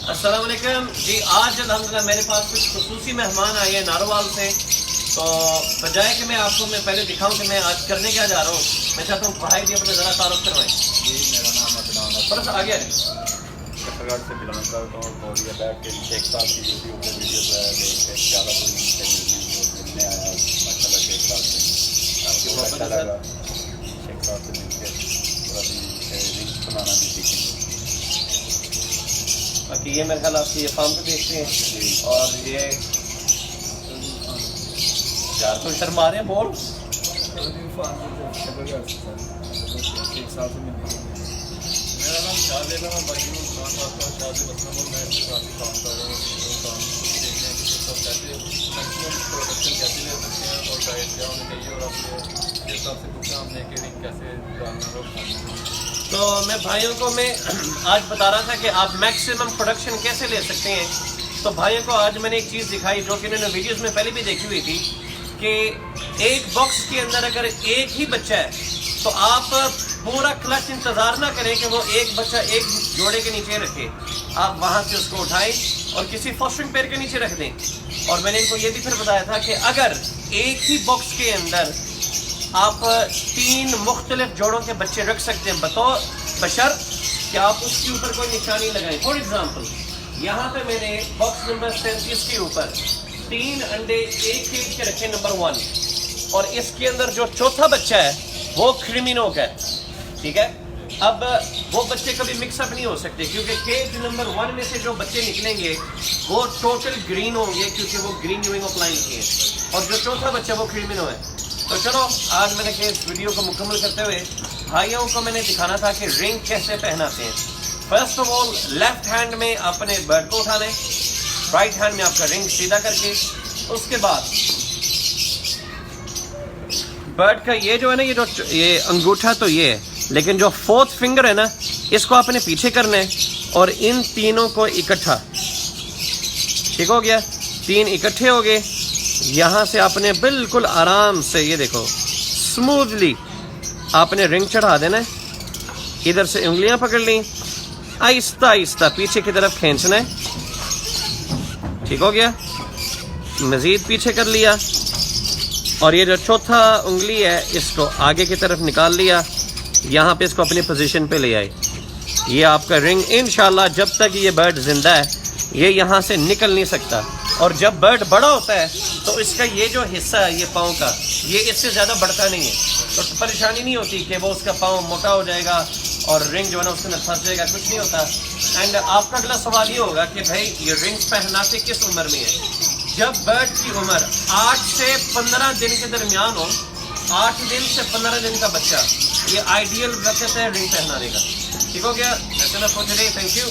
अस्सलाम वालेकुम जी। आज अल्हम्दुलिल्लाह मेरे पास कुछ खुसूसी मेहमान आए हैं नारोवाल से। तो बजाय कि मैं पहले दिखाऊं कि मैं आज करने क्या जा रहा हूँ, मैं चाहता हूँ भाई भी अपने ज़रा तारुफ करवाएं। जी मेरा नाम अदनान है, बस आगे चट्टरगढ़ से बिलोंग करता हूँ। मौलिया बैठ के शेख साहब की यूट्यूब पे वीडियो देख के ज़्यादा कोई मिलने आया माशाल्लाह शेख साहब से आपको अच्छा लगा। शेख साहब से मिलकर थोड़ा भी रिंग्स बनाना भी सीखेंगे। बाकी ये मेरे ख्याल आपकी ये फार्म पे देखते हैं और ये यार तो शर्मा रहे हैं बोल। मेरा नाम शाहजेब है, मैं बाकी में दुकान करता हूँ। शाहजेब असलम, मैं इसके साथ ही काम कर रहा हूँ। काम देखने हैं कि सब कैसे मैक्सिमम प्रोडक्शन कैसे ले सकते हैं और डाइट क्या होनी चाहिए और अपने हिसाब से पूछा हमने कि रिंग कैसे डालना है और खाना है। तो मैं भाइयों को मैं आज बता रहा था कि आप मैक्सिमम प्रोडक्शन कैसे ले सकते हैं। तो भाइयों को आज मैंने एक चीज़ दिखाई जो कि इन्होंने वीडियोस में पहले भी देखी हुई थी कि एक बॉक्स के अंदर अगर एक ही बच्चा है तो आप पूरा क्लच इंतज़ार ना करें कि वो एक बच्चा एक जोड़े के नीचे रखे, आप वहाँ से उसको उठाएं और किसी फॉस्टरिंग पेयर के नीचे रख दें। और मैंने इनको ये भी फिर बताया था कि अगर एक ही बॉक्स के अंदर आप 3 मुख्तलिफ जोड़ों के बच्चे रख सकते हैं बशर्त कि आप उसके ऊपर कोई निशानी लगाएं। फॉर एग्जांपल यहाँ पे मैंने बॉक्स नंबर 37 के ऊपर 3 अंडे एक के रखे नंबर 1 और इसके अंदर जो चौथा बच्चा है वो क्रिमिनो का है, ठीक है। अब वो बच्चे कभी मिक्सअप नहीं हो सकते क्योंकि केज नंबर 1 में से जो बच्चे निकलेंगे वो टोटल ग्रीन होंगे क्योंकि वो ग्रीन यूइंग अप्लाई किए और जो चौथा बच्चा वो क्रिमिनो है। तो चलो आज मैंने कि इस वीडियो को मुकम्मल करते हुए भाइयों को मैंने दिखाना था कि रिंग कैसे पहनाते हैं। First of all left hand में अपने बर्ड को उठाना है, राइट हैंड में आपका रिंग सीधा करके उसके बाद बर्ड का ये जो है ना ये अंगूठा तो ये है, लेकिन जो 4th फिंगर है ना इसको आपने पीछे करना है और इन तीनों को इकट्ठा, ठीक हो गया। 3 इकट्ठे हो गए। यहाँ से आपने बिल्कुल आराम से ये देखो स्मूथली आपने रिंग चढ़ा देना है। इधर से उंगलियां पकड़ ली, आहिस्ता आहिस्ता पीछे की तरफ खींचना है, ठीक हो गया। मजीद पीछे कर लिया और ये जो चौथा उंगली है इसको आगे की तरफ निकाल लिया। यहाँ पे इसको अपनी पोजीशन पे ले आए। ये आपका रिंग इंशाल्लाह जब तक ये बर्ड जिंदा है ये यहाँ से निकल नहीं सकता। और जब बर्ड बड़ा होता है तो इसका ये जो हिस्सा है ये पाँव का ये इससे ज़्यादा बढ़ता नहीं है, तो परेशानी नहीं होती कि वो उसका पाँव मोटा हो जाएगा और रिंग जो है ना उसके अंदर फंस जाएगा, कुछ नहीं होता। एंड आपका अगला सवाल ये होगा कि भाई ये रिंग्स पहनाते किस उम्र में है। जब बर्ड की उम्र 8 से 15 दिन के दरमियान हो, 8 दिन से 15 दिन का बच्चा, ये आइडियल वक्त है रिंग पहनाने का, ठीक हो गया। Thank you.